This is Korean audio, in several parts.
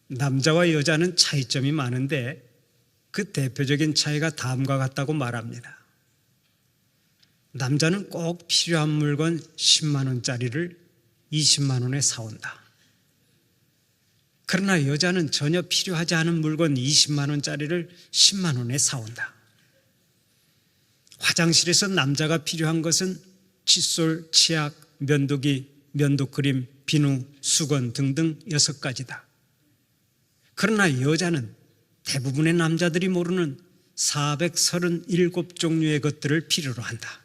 남자와 여자는 차이점이 많은데 그 대표적인 차이가 다음과 같다고 말합니다. 남자는 꼭 필요한 물건 10만 원짜리를 20만 원에 사온다. 그러나 여자는 전혀 필요하지 않은 물건 20만 원짜리를 10만 원에 사온다. 화장실에서 남자가 필요한 것은 칫솔, 치약, 면도기, 면도크림, 비누, 수건 등등 6가지다. 그러나 여자는 대부분의 남자들이 모르는 437종류의 것들을 필요로 한다.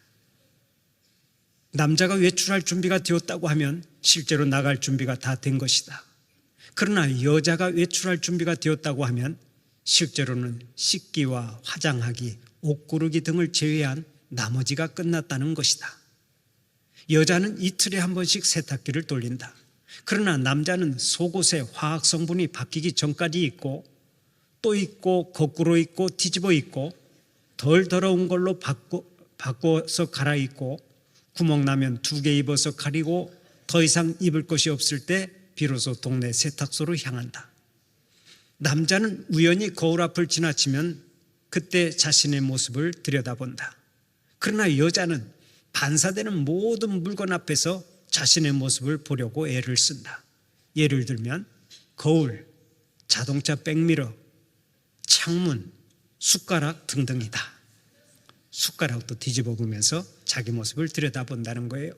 남자가 외출할 준비가 되었다고 하면 실제로 나갈 준비가 다 된 것이다. 그러나 여자가 외출할 준비가 되었다고 하면 실제로는 씻기와 화장하기, 옷 고르기 등을 제외한 나머지가 끝났다는 것이다. 여자는 이틀에 한 번씩 세탁기를 돌린다. 그러나 남자는 속옷의 화학 성분이 바뀌기 전까지 입고 또 입고 거꾸로 입고 뒤집어 입고 덜 더러운 걸로 바꿔서 갈아입고 구멍 나면 2개 입어서 가리고 더 이상 입을 것이 없을 때 비로소 동네 세탁소로 향한다. 남자는 우연히 거울 앞을 지나치면 그때 자신의 모습을 들여다본다. 그러나 여자는 반사되는 모든 물건 앞에서 자신의 모습을 보려고 애를 쓴다. 예를 들면 거울, 자동차 백미러, 창문, 숟가락 등등이다. 숟가락도 뒤집어 보면서 자기 모습을 들여다본다는 거예요.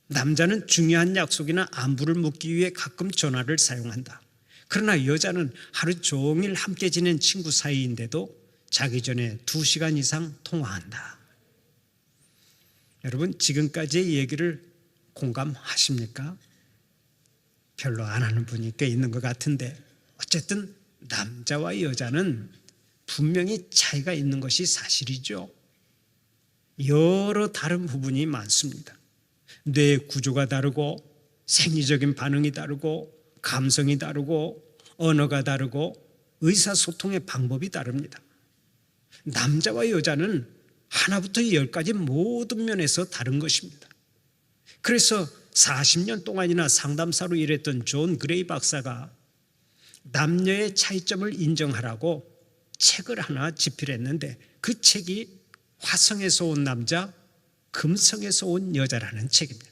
남자는 중요한 약속이나 안부를 묻기 위해 가끔 전화를 사용한다. 그러나 여자는 하루 종일 함께 지낸 친구 사이인데도 자기 전에 2시간 이상 통화한다. 여러분, 지금까지의 얘기를 공감하십니까? 별로 안 하는 분이 꽤 있는 것 같은데 어쨌든 남자와 여자는 분명히 차이가 있는 것이 사실이죠. 여러 다른 부분이 많습니다. 뇌 구조가 다르고 생리적인 반응이 다르고 감성이 다르고 언어가 다르고 의사소통의 방법이 다릅니다. 남자와 여자는 하나부터 10까지 모든 면에서 다른 것입니다. 그래서 40년 동안이나 상담사로 일했던 존 그레이 박사가 남녀의 차이점을 인정하라고 책을 하나 집필했는데 그 책이 화성에서 온 남자, 금성에서 온 여자라는 책입니다.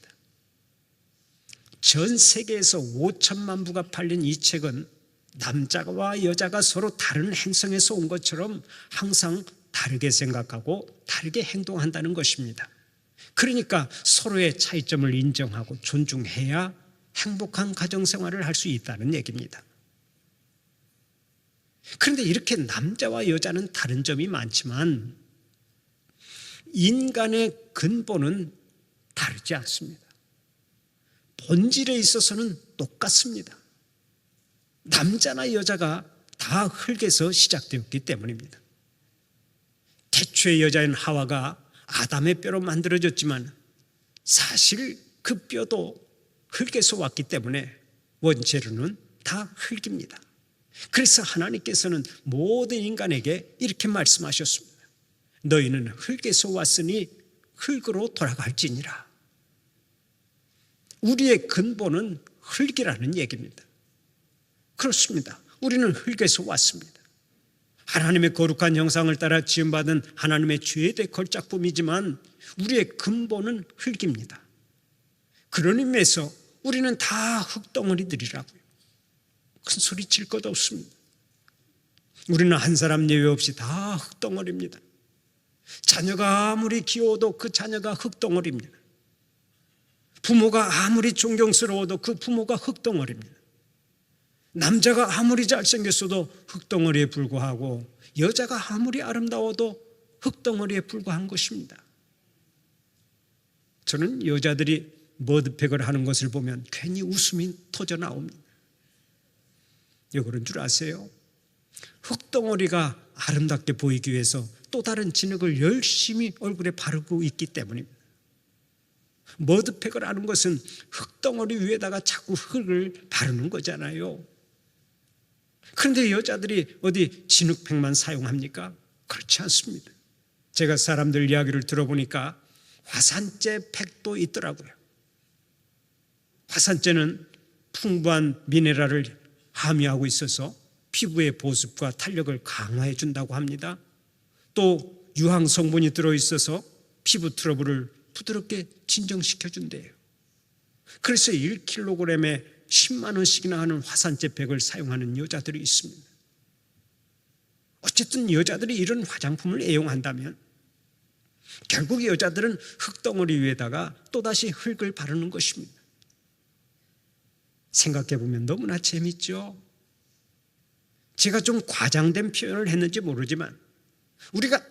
전 세계에서 5천만 부가 팔린 이 책은 남자와 여자가 서로 다른 행성에서 온 것처럼 항상 다르게 생각하고 다르게 행동한다는 것입니다. 그러니까 서로의 차이점을 인정하고 존중해야 행복한 가정생활을 할 수 있다는 얘기입니다. 그런데 이렇게 남자와 여자는 다른 점이 많지만 인간의 근본은 다르지 않습니다. 본질에 있어서는 똑같습니다. 남자나 여자가 다 흙에서 시작되었기 때문입니다. 태초의 여자인 하와가 아담의 뼈로 만들어졌지만 사실 그 뼈도 흙에서 왔기 때문에 원재료는 다 흙입니다. 그래서 하나님께서는 모든 인간에게 이렇게 말씀하셨습니다. 너희는 흙에서 왔으니 흙으로 돌아갈지니라. 우리의 근본은 흙이라는 얘기입니다. 그렇습니다. 우리는 흙에서 왔습니다. 하나님의 거룩한 형상을 따라 지음받은 하나님의 최대 걸작품이지만 우리의 근본은 흙입니다. 그런 의미에서 우리는 다 흙덩어리들이라고요. 큰 소리 칠 것 없습니다. 우리는 한 사람 예외 없이 다 흙덩어리입니다. 자녀가 아무리 귀여워도 그 자녀가 흙덩어리입니다. 부모가 아무리 존경스러워도 그 부모가 흙덩어리입니다. 남자가 아무리 잘생겼어도 흙덩어리에 불과하고 여자가 아무리 아름다워도 흙덩어리에 불과한 것입니다. 저는 여자들이 머드팩을 하는 것을 보면 괜히 웃음이 터져 나옵니다. 왜 그런 줄 아세요? 흙덩어리가 아름답게 보이기 위해서 또 다른 진흙을 열심히 얼굴에 바르고 있기 때문입니다. 머드팩을 하는 것은 흙덩어리 위에다가 자꾸 흙을 바르는 거잖아요. 그런데 여자들이 어디 진흙팩만 사용합니까? 그렇지 않습니다. 제가 사람들 이야기를 들어보니까 화산재 팩도 있더라고요. 화산재는 풍부한 미네랄을 함유하고 있어서 피부의 보습과 탄력을 강화해 준다고 합니다. 또 유황 성분이 들어있어서 피부 트러블을 부드럽게 진정시켜 준대요. 그래서 1kg에 10만 원씩이나 하는 화산재 팩을 사용하는 여자들이 있습니다. 어쨌든 여자들이 이런 화장품을 애용한다면 결국 여자들은 흙덩어리 위에다가 또다시 흙을 바르는 것입니다. 생각해보면 너무나 재밌죠. 제가 좀 과장된 표현을 했는지 모르지만 우리가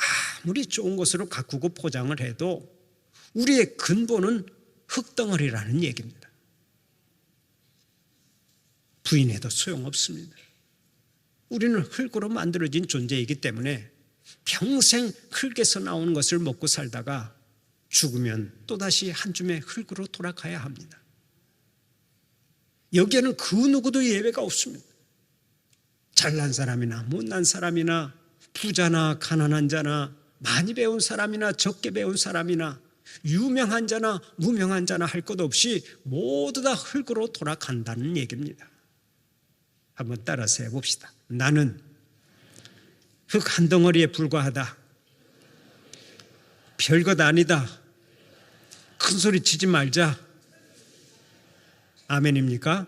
아무리 좋은 것으로 가꾸고 포장을 해도 우리의 근본은 흙덩어리라는 얘기입니다. 부인해도 소용없습니다. 우리는 흙으로 만들어진 존재이기 때문에 평생 흙에서 나오는 것을 먹고 살다가 죽으면 또다시 한 줌의 흙으로 돌아가야 합니다. 여기에는 그 누구도 예외가 없습니다. 잘난 사람이나 못난 사람이나 부자나 가난한 자나 많이 배운 사람이나 적게 배운 사람이나 유명한 자나 무명한 자나 할 것 없이 모두 다 흙으로 돌아간다는 얘기입니다. 한번 따라서 해봅시다. 나는 흙 한 덩어리에 불과하다. 별것 아니다. 큰 소리 치지 말자. 아멘입니까?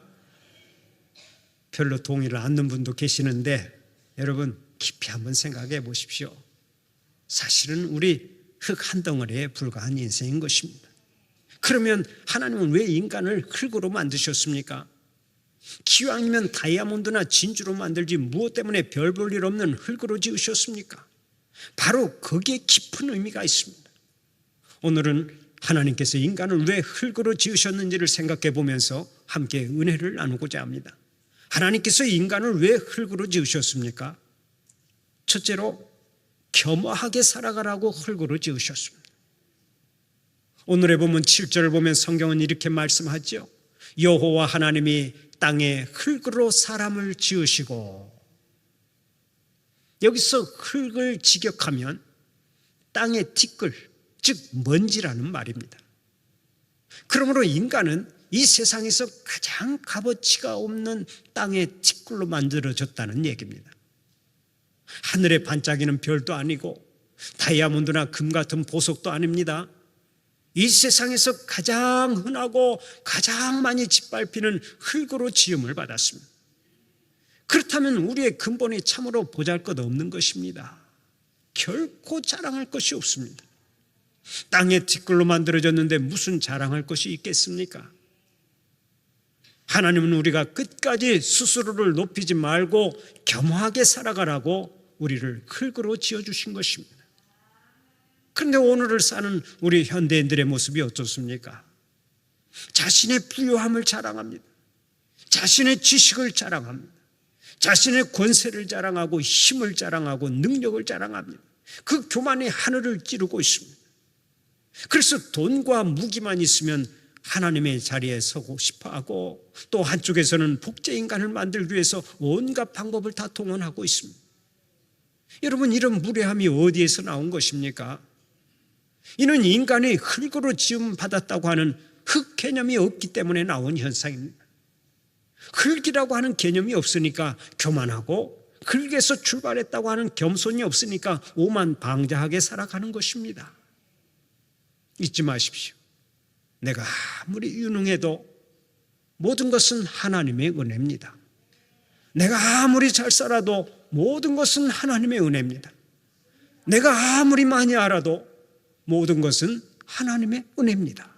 별로 동의를 않는 분도 계시는데 여러분 깊이 한번 생각해 보십시오. 사실은 우리 흙 한 덩어리에 불과한 인생인 것입니다. 그러면 하나님은 왜 인간을 흙으로 만드셨습니까? 기왕이면 다이아몬드나 진주로 만들지 무엇 때문에 별 볼 일 없는 흙으로 지으셨습니까? 바로 거기에 깊은 의미가 있습니다. 오늘은 하나님께서 인간을 왜 흙으로 지으셨는지를 생각해 보면서 함께 은혜를 나누고자 합니다. 하나님께서 인간을 왜 흙으로 지으셨습니까? 첫째로 겸허하게 살아가라고 흙으로 지으셨습니다. 오늘의 본문 7절을 보면 성경은 이렇게 말씀하죠. 여호와 하나님이 땅에 흙으로 사람을 지으시고, 여기서 흙을 직역하면 땅의 티끌, 즉 먼지라는 말입니다. 그러므로 인간은 이 세상에서 가장 값어치가 없는 땅의 티끌로 만들어졌다는 얘기입니다. 하늘에 반짝이는 별도 아니고 다이아몬드나 금 같은 보석도 아닙니다. 이 세상에서 가장 흔하고 가장 많이 짓밟히는 흙으로 지음을 받았습니다. 그렇다면 우리의 근본이 참으로 보잘것없는 것입니다. 결코 자랑할 것이 없습니다. 땅의 티끌로 만들어졌는데 무슨 자랑할 것이 있겠습니까? 하나님은 우리가 끝까지 스스로를 높이지 말고 겸허하게 살아가라고 우리를 흙으로 지어주신 것입니다. 그런데 오늘을 사는 우리 현대인들의 모습이 어떻습니까? 자신의 부유함을 자랑합니다. 자신의 지식을 자랑합니다. 자신의 권세를 자랑하고 힘을 자랑하고 능력을 자랑합니다. 그 교만이 하늘을 찌르고 있습니다. 그래서 돈과 무기만 있으면 하나님의 자리에 서고 싶어하고, 또 한쪽에서는 복제인간을 만들기 위해서 온갖 방법을 다 동원하고 있습니다. 여러분, 이런 무례함이 어디에서 나온 것입니까? 이는 인간이 흙으로 지음받았다고 하는 흙 개념이 없기 때문에 나온 현상입니다. 흙이라고 하는 개념이 없으니까 교만하고, 흙에서 출발했다고 하는 겸손이 없으니까 오만방자하게 살아가는 것입니다. 잊지 마십시오. 내가 아무리 유능해도 모든 것은 하나님의 은혜입니다. 내가 아무리 잘 살아도 모든 것은 하나님의 은혜입니다. 내가 아무리 많이 알아도 모든 것은 하나님의 은혜입니다.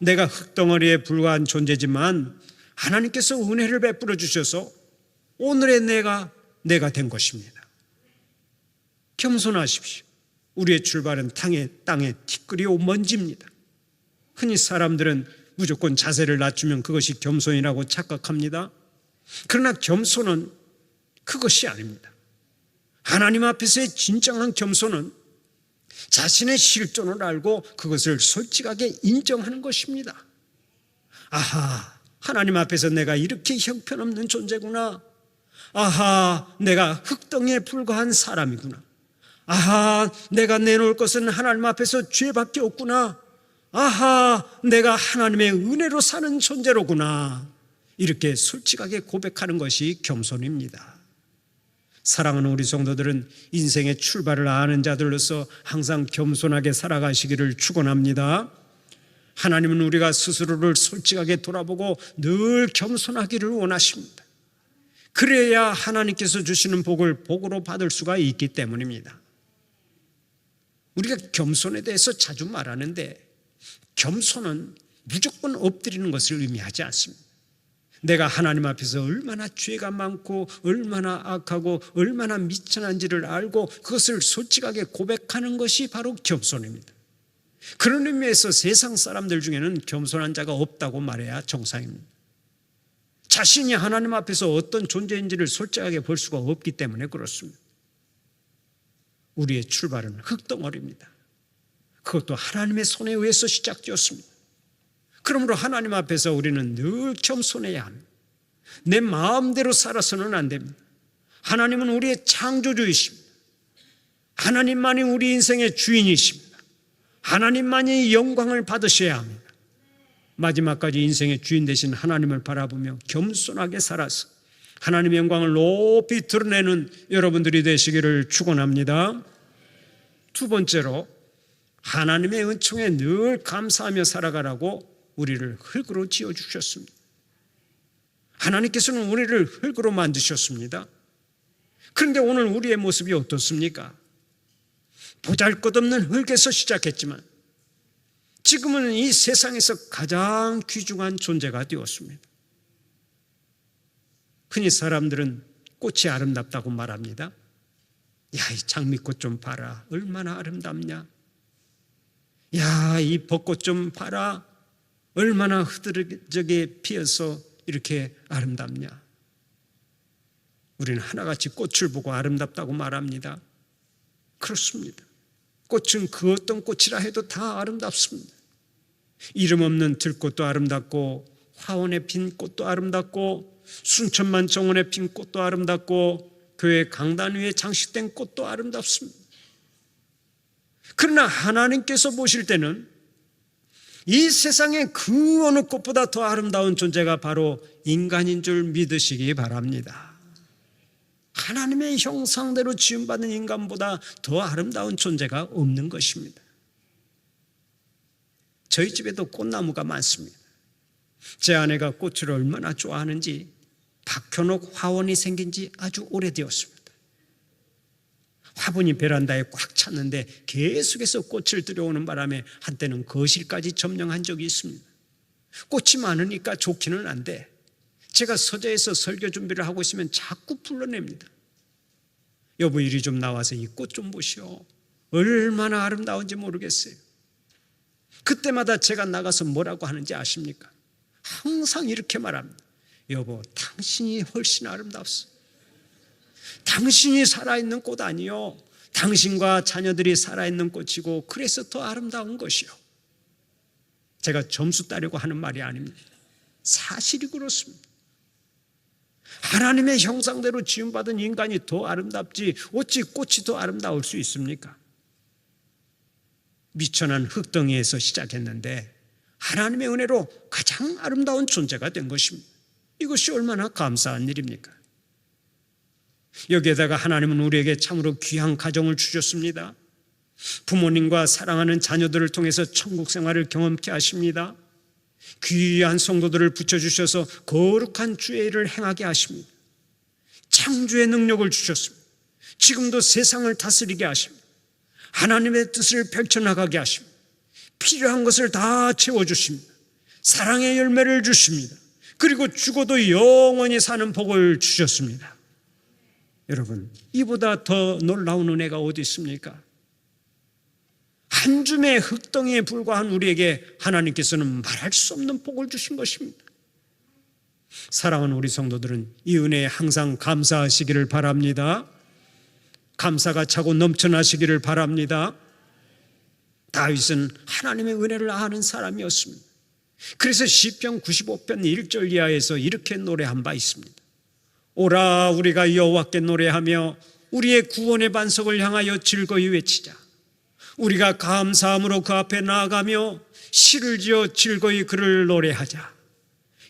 내가 흙덩어리에 불과한 존재지만 하나님께서 은혜를 베풀어 주셔서 오늘의 내가 된 것입니다. 겸손하십시오. 우리의 출발은 땅의 티끌이요 먼지입니다. 흔히 사람들은 무조건 자세를 낮추면 그것이 겸손이라고 착각합니다. 그러나 겸손은 그것이 아닙니다. 하나님 앞에서의 진정한 겸손은 자신의 실존을 알고 그것을 솔직하게 인정하는 것입니다. 아하, 하나님 앞에서 내가 이렇게 형편없는 존재구나. 아하, 내가 흙덩이에 불과한 사람이구나. 아하, 내가 내놓을 것은 하나님 앞에서 죄밖에 없구나. 아하, 내가 하나님의 은혜로 사는 존재로구나. 이렇게 솔직하게 고백하는 것이 겸손입니다. 사랑하는 우리 성도들은 인생의 출발을 아는 자들로서 항상 겸손하게 살아가시기를 축원합니다. 하나님은 우리가 스스로를 솔직하게 돌아보고 늘 겸손하기를 원하십니다. 그래야 하나님께서 주시는 복을 복으로 받을 수가 있기 때문입니다. 우리가 겸손에 대해서 자주 말하는데 겸손은 무조건 엎드리는 것을 의미하지 않습니다. 내가 하나님 앞에서 얼마나 죄가 많고 얼마나 악하고 얼마나 미천한지를 알고 그것을 솔직하게 고백하는 것이 바로 겸손입니다. 그런 의미에서 세상 사람들 중에는 겸손한 자가 없다고 말해야 정상입니다. 자신이 하나님 앞에서 어떤 존재인지를 솔직하게 볼 수가 없기 때문에 그렇습니다. 우리의 출발은 흙덩어리입니다. 그것도 하나님의 손에 의해서 시작되었습니다. 그러므로 하나님 앞에서 우리는 늘 겸손해야 합니다. 내 마음대로 살아서는 안 됩니다. 하나님은 우리의 창조주이십니다. 하나님만이 우리 인생의 주인이십니다. 하나님만이 영광을 받으셔야 합니다. 마지막까지 인생의 주인 되신 하나님을 바라보며 겸손하게 살아서 하나님의 영광을 높이 드러내는 여러분들이 되시기를 축원합니다. 두 번째로 하나님의 은총에 늘 감사하며 살아가라고 우리를 흙으로 지어주셨습니다. 하나님께서는 우리를 흙으로 만드셨습니다. 그런데 오늘 우리의 모습이 어떻습니까? 보잘것없는 흙에서 시작했지만 지금은 이 세상에서 가장 귀중한 존재가 되었습니다. 흔히 사람들은 꽃이 아름답다고 말합니다. 야, 이 장미꽃 좀 봐라. 얼마나 아름답냐. 야, 이 벚꽃 좀 봐라. 얼마나 흐드러지게 피어서 이렇게 아름답냐. 우리는 하나같이 꽃을 보고 아름답다고 말합니다. 그렇습니다. 꽃은 그 어떤 꽃이라 해도 다 아름답습니다. 이름 없는 들꽃도 아름답고 화원에 핀 꽃도 아름답고 순천만 정원에 핀 꽃도 아름답고 교회 강단 위에 장식된 꽃도 아름답습니다. 그러나 하나님께서 보실 때는 이 세상의 그 어느 꽃보다 더 아름다운 존재가 바로 인간인 줄 믿으시기 바랍니다. 하나님의 형상대로 지음받은 인간보다 더 아름다운 존재가 없는 것입니다. 저희 집에도 꽃나무가 많습니다. 제 아내가 꽃을 얼마나 좋아하는지 박혀놓고 화원이 생긴 지 아주 오래되었습니다. 화분이 베란다에 꽉 찼는데 계속해서 꽃을 들여오는 바람에 한때는 거실까지 점령한 적이 있습니다. 꽃이 많으니까 좋기는 한데 제가 서재에서 설교 준비를 하고 있으면 자꾸 불러냅니다. 여보, 이리 좀 나와서 이 꽃 좀 보시오. 얼마나 아름다운지 모르겠어요. 그때마다 제가 나가서 뭐라고 하는지 아십니까? 항상 이렇게 말합니다. 여보, 당신이 훨씬 아름답소. 당신이 살아있는 꽃 아니요, 당신과 자녀들이 살아있는 꽃이고 그래서 더 아름다운 것이요. 제가 점수 따려고 하는 말이 아닙니다. 사실이 그렇습니다. 하나님의 형상대로 지음받은 인간이 더 아름답지 어찌 꽃이 더 아름다울 수 있습니까? 미천한 흙덩이에서 시작했는데 하나님의 은혜로 가장 아름다운 존재가 된 것입니다. 이것이 얼마나 감사한 일입니까? 여기에다가 하나님은 우리에게 참으로 귀한 가정을 주셨습니다. 부모님과 사랑하는 자녀들을 통해서 천국 생활을 경험케 하십니다. 귀한 성도들을 붙여주셔서 거룩한 주의 일을 행하게 하십니다. 창조의 능력을 주셨습니다. 지금도 세상을 다스리게 하십니다. 하나님의 뜻을 펼쳐나가게 하십니다. 필요한 것을 다 채워주십니다. 사랑의 열매를 주십니다. 그리고 죽어도 영원히 사는 복을 주셨습니다. 여러분, 이보다 더 놀라운 은혜가 어디 있습니까? 한 줌의 흙덩이에 불과한 우리에게 하나님께서는 말할 수 없는 복을 주신 것입니다. 사랑하는 우리 성도들은 이 은혜에 항상 감사하시기를 바랍니다. 감사가 차고 넘쳐나시기를 바랍니다. 다윗은 하나님의 은혜를 아는 사람이었습니다. 그래서 시편 95편 1절 이하에서 이렇게 노래한 바 있습니다. 오라, 우리가 여호와께 노래하며 우리의 구원의 반석을 향하여 즐거이 외치자. 우리가 감사함으로 그 앞에 나아가며 시를 지어 즐거이 그를 노래하자.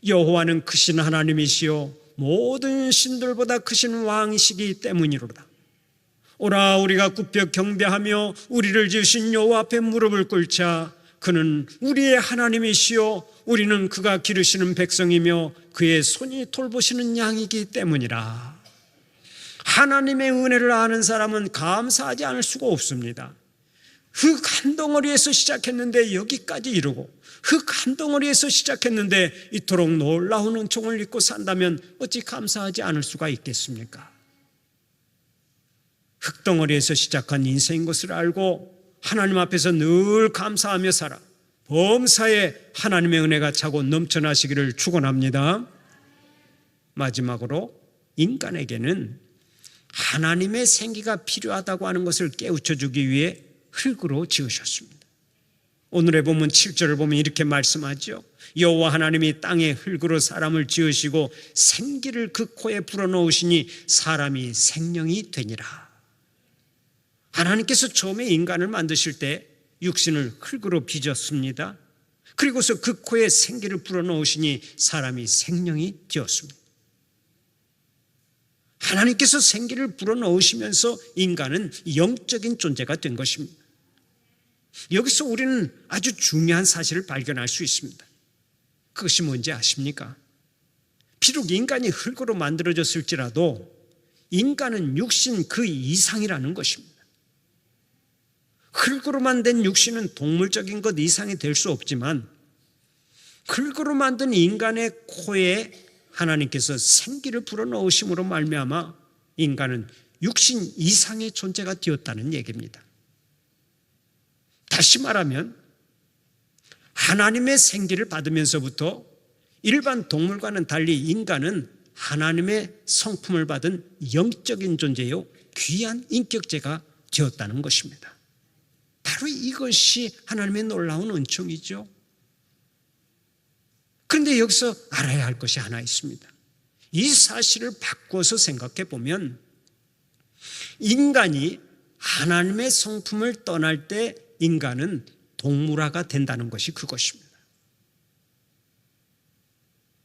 여호와는 크신 하나님이시요 모든 신들보다 크신 왕이시기 때문이로다. 오라, 우리가 굽혀 경배하며 우리를 지으신 여호와 앞에 무릎을 꿇자. 그는 우리의 하나님이시요 우리는 그가 기르시는 백성이며 그의 손이 돌보시는 양이기 때문이라. 하나님의 은혜를 아는 사람은 감사하지 않을 수가 없습니다. 흙 한 덩어리에서 시작했는데 여기까지 이르고, 흙 한 덩어리에서 시작했는데 이토록 놀라운 은총을 입고 산다면 어찌 감사하지 않을 수가 있겠습니까? 흙덩어리에서 시작한 인생인 것을 알고 하나님 앞에서 늘 감사하며 살아 범사에 하나님의 은혜가 차고 넘쳐나시기를 축원합니다. 마지막으로 인간에게는 하나님의 생기가 필요하다고 하는 것을 깨우쳐 주기 위해 흙으로 지으셨습니다. 오늘의 본문 7절을 보면 이렇게 말씀하죠. 여호와 하나님이 땅에 흙으로 사람을 지으시고 생기를 그 코에 불어넣으시니 사람이 생명이 되니라. 하나님께서 처음에 인간을 만드실 때 육신을 흙으로 빚었습니다. 그리고서 그 코에 생기를 불어넣으시니 사람이 생명이 되었습니다. 하나님께서 생기를 불어넣으시면서 인간은 영적인 존재가 된 것입니다. 여기서 우리는 아주 중요한 사실을 발견할 수 있습니다. 그것이 뭔지 아십니까? 비록 인간이 흙으로 만들어졌을지라도 인간은 육신 그 이상이라는 것입니다. 흙으로 만든 육신은 동물적인 것 이상이 될 수 없지만 흙으로 만든 인간의 코에 하나님께서 생기를 불어넣으심으로 말미암아 인간은 육신 이상의 존재가 되었다는 얘기입니다. 다시 말하면 하나님의 생기를 받으면서부터 일반 동물과는 달리 인간은 하나님의 성품을 받은 영적인 존재요 귀한 인격체가 되었다는 것입니다. 바로 이것이 하나님의 놀라운 은총이죠. 그런데 여기서 알아야 할 것이 하나 있습니다. 이 사실을 바꿔서 생각해 보면 인간이 하나님의 성품을 떠날 때 인간은 동물화가 된다는 것이 그것입니다.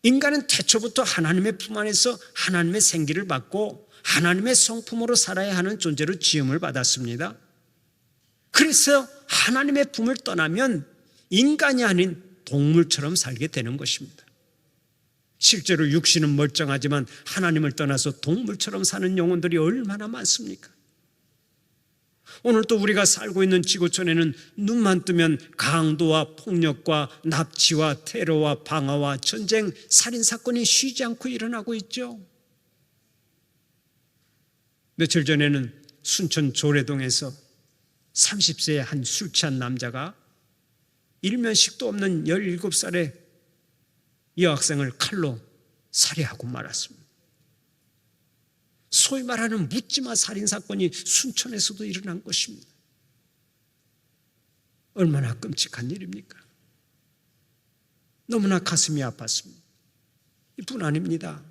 인간은 태초부터 하나님의 품 안에서 하나님의 생기를 받고 하나님의 성품으로 살아야 하는 존재로 지음을 받았습니다. 그래서 하나님의 품을 떠나면 인간이 아닌 동물처럼 살게 되는 것입니다. 실제로 육신은 멀쩡하지만 하나님을 떠나서 동물처럼 사는 영혼들이 얼마나 많습니까? 오늘 또 우리가 살고 있는 지구촌에는 눈만 뜨면 강도와 폭력과 납치와 테러와 방화와 전쟁, 살인사건이 쉬지 않고 일어나고 있죠. 며칠 전에는 순천 조례동에서 30세의 한 술 취한 남자가 일면식도 없는 17살의 여학생을 칼로 살해하고 말았습니다. 소위 말하는 묻지마 살인사건이 순천에서도 일어난 것입니다. 얼마나 끔찍한 일입니까? 너무나 가슴이 아팠습니다. 이뿐 아닙니다.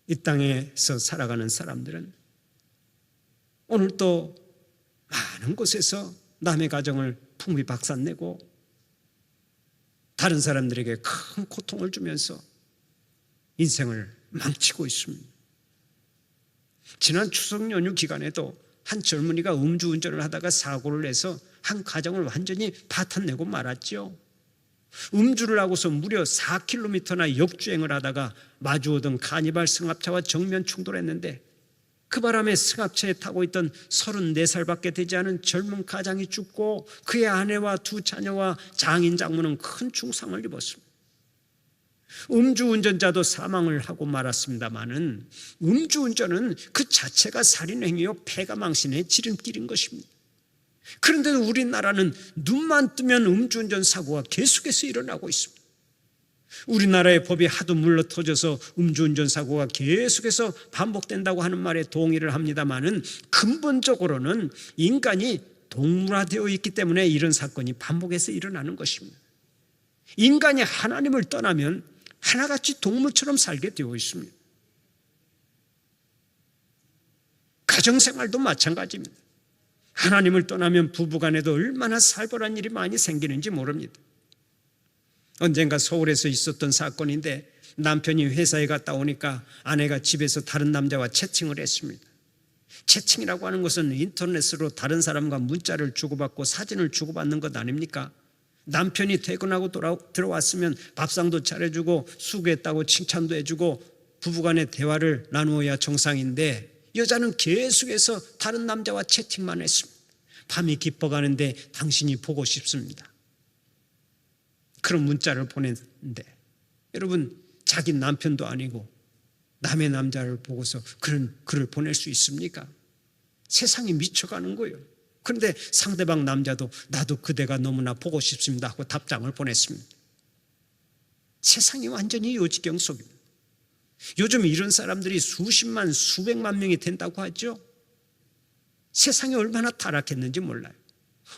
이 땅에서 살아가는 사람들은 오늘 또 많은 곳에서 남의 가정을 풍비박산내고 다른 사람들에게 큰 고통을 주면서 인생을 망치고 있습니다. 지난 추석 연휴 기간에도 한 젊은이가 음주운전을 하다가 사고를 내서 한 가정을 완전히 파탄내고 말았죠. 음주를 하고서 무려 4km나 역주행을 하다가 마주오던 카니발 승합차와 정면 충돌했는데 그 바람에 승합차에 타고 있던 34살밖에 되지 않은 젊은 가장이 죽고 그의 아내와 두 자녀와 장인 장모는 큰 중상을 입었습니다. 음주운전자도 사망을 하고 말았습니다마는 음주운전은 그 자체가 살인행위요 폐가망신의 지름길인 것입니다. 그런데도 우리나라는 눈만 뜨면 음주운전 사고가 계속해서 일어나고 있습니다. 우리나라의 법이 하도 물러터져서 음주운전 사고가 계속해서 반복된다고 하는 말에 동의를 합니다마는 근본적으로는 인간이 동물화되어 있기 때문에 이런 사건이 반복해서 일어나는 것입니다. 인간이 하나님을 떠나면 하나같이 동물처럼 살게 되어 있습니다. 가정생활도 마찬가지입니다. 하나님을 떠나면 부부간에도 얼마나 살벌한 일이 많이 생기는지 모릅니다. 언젠가 서울에서 있었던 사건인데 남편이 회사에 갔다 오니까 아내가 집에서 다른 남자와 채팅을 했습니다. 채팅이라고 하는 것은 인터넷으로 다른 사람과 문자를 주고받고 사진을 주고받는 것 아닙니까? 남편이 퇴근하고 들어왔으면 밥상도 차려주고 수고했다고 칭찬도 해주고 부부간의 대화를 나누어야 정상인데 여자는 계속해서 다른 남자와 채팅만 했습니다. 밤이 깊어가는데 당신이 보고 싶습니다. 그런 문자를 보냈는데 여러분, 자기 남편도 아니고 남의 남자를 보고서 그런 글을 보낼 수 있습니까? 세상이 미쳐가는 거예요. 그런데 상대방 남자도 나도 그대가 너무나 보고 싶습니다 하고 답장을 보냈습니다. 세상이 완전히 요지경 속입니다. 요즘 이런 사람들이 수십만 수백만 명이 된다고 하죠. 세상이 얼마나 타락했는지 몰라요.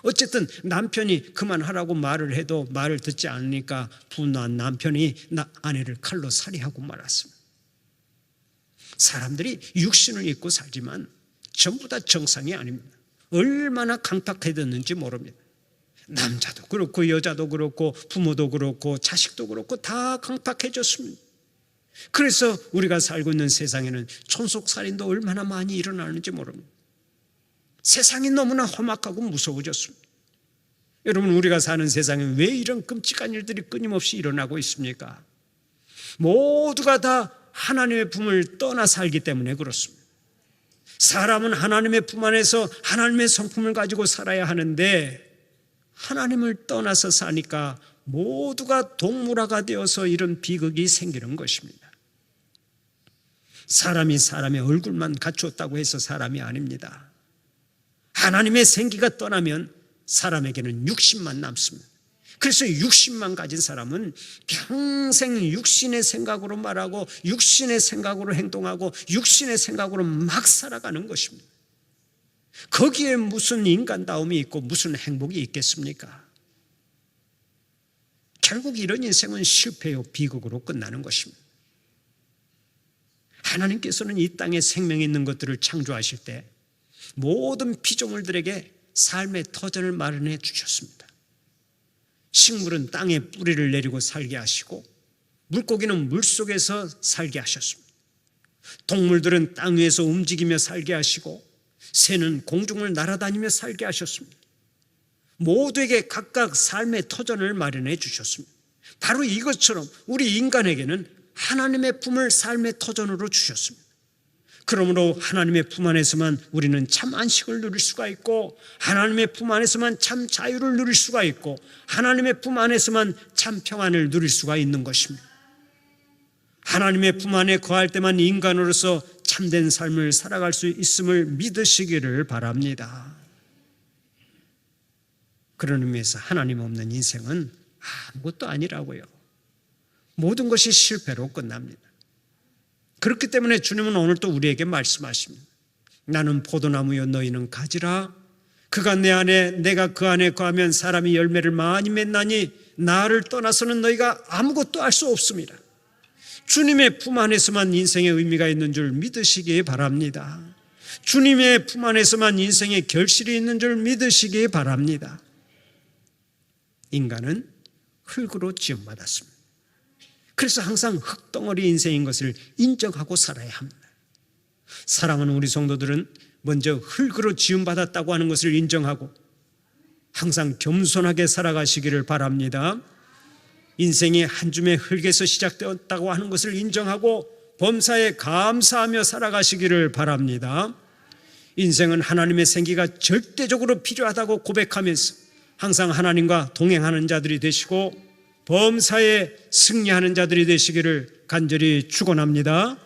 어쨌든 남편이 그만하라고 말을 해도 말을 듣지 않으니까 분노한 남편이 아내를 칼로 살해하고 말았습니다. 사람들이 육신을 입고 살지만 전부 다 정상이 아닙니다. 얼마나 강팍해졌는지 모릅니다. 남자도 그렇고 여자도 그렇고 부모도 그렇고 자식도 그렇고 다 강팍해졌습니다. 그래서 우리가 살고 있는 세상에는 촌속살인도 얼마나 많이 일어나는지 모릅니다. 세상이 너무나 험악하고 무서워졌습니다. 여러분, 우리가 사는 세상에 왜 이런 끔찍한 일들이 끊임없이 일어나고 있습니까? 모두가 다 하나님의 품을 떠나 살기 때문에 그렇습니다. 사람은 하나님의 품 안에서 하나님의 성품을 가지고 살아야 하는데 하나님을 떠나서 사니까 모두가 동물화가 되어서 이런 비극이 생기는 것입니다. 사람이 사람의 얼굴만 갖추었다고 해서 사람이 아닙니다. 하나님의 생기가 떠나면 사람에게는 육신만 남습니다. 그래서 육신만 가진 사람은 평생 육신의 생각으로 말하고 육신의 생각으로 행동하고 육신의 생각으로 막 살아가는 것입니다. 거기에 무슨 인간다움이 있고 무슨 행복이 있겠습니까? 결국 이런 인생은 실패요, 비극으로 끝나는 것입니다. 하나님께서는 이 땅에 생명이 있는 것들을 창조하실 때 모든 피조물들에게 삶의 터전을 마련해 주셨습니다. 식물은 땅에 뿌리를 내리고 살게 하시고 물고기는 물속에서 살게 하셨습니다. 동물들은 땅 위에서 움직이며 살게 하시고 새는 공중을 날아다니며 살게 하셨습니다. 모두에게 각각 삶의 터전을 마련해 주셨습니다. 바로 이것처럼 우리 인간에게는 하나님의 품을 삶의 터전으로 주셨습니다. 그러므로 하나님의 품 안에서만 우리는 참 안식을 누릴 수가 있고 하나님의 품 안에서만 참 자유를 누릴 수가 있고 하나님의 품 안에서만 참 평안을 누릴 수가 있는 것입니다. 하나님의 품 안에 거할 때만 인간으로서 참된 삶을 살아갈 수 있음을 믿으시기를 바랍니다. 그런 의미에서 하나님 없는 인생은 아무것도 아니라고요. 모든 것이 실패로 끝납니다. 그렇기 때문에 주님은 오늘 또 우리에게 말씀하십니다. 나는 포도나무여 너희는 가지라. 그가 내 안에 내가 그 안에 거하면 사람이 열매를 많이 맺나니 나를 떠나서는 너희가 아무것도 알 수 없습니다. 주님의 품 안에서만 인생의 의미가 있는 줄 믿으시기 바랍니다. 주님의 품 안에서만 인생의 결실이 있는 줄 믿으시기 바랍니다. 인간은 흙으로 지음받았습니다. 그래서 항상 흙덩어리 인생인 것을 인정하고 살아야 합니다. 사랑하는 우리 성도들은 먼저 흙으로 지음받았다고 하는 것을 인정하고 항상 겸손하게 살아가시기를 바랍니다. 인생이 한 줌의 흙에서 시작되었다고 하는 것을 인정하고 범사에 감사하며 살아가시기를 바랍니다. 인생은 하나님의 생기가 절대적으로 필요하다고 고백하면서 항상 하나님과 동행하는 자들이 되시고 범사에 승리하는 자들이 되시기를 간절히 축원합니다.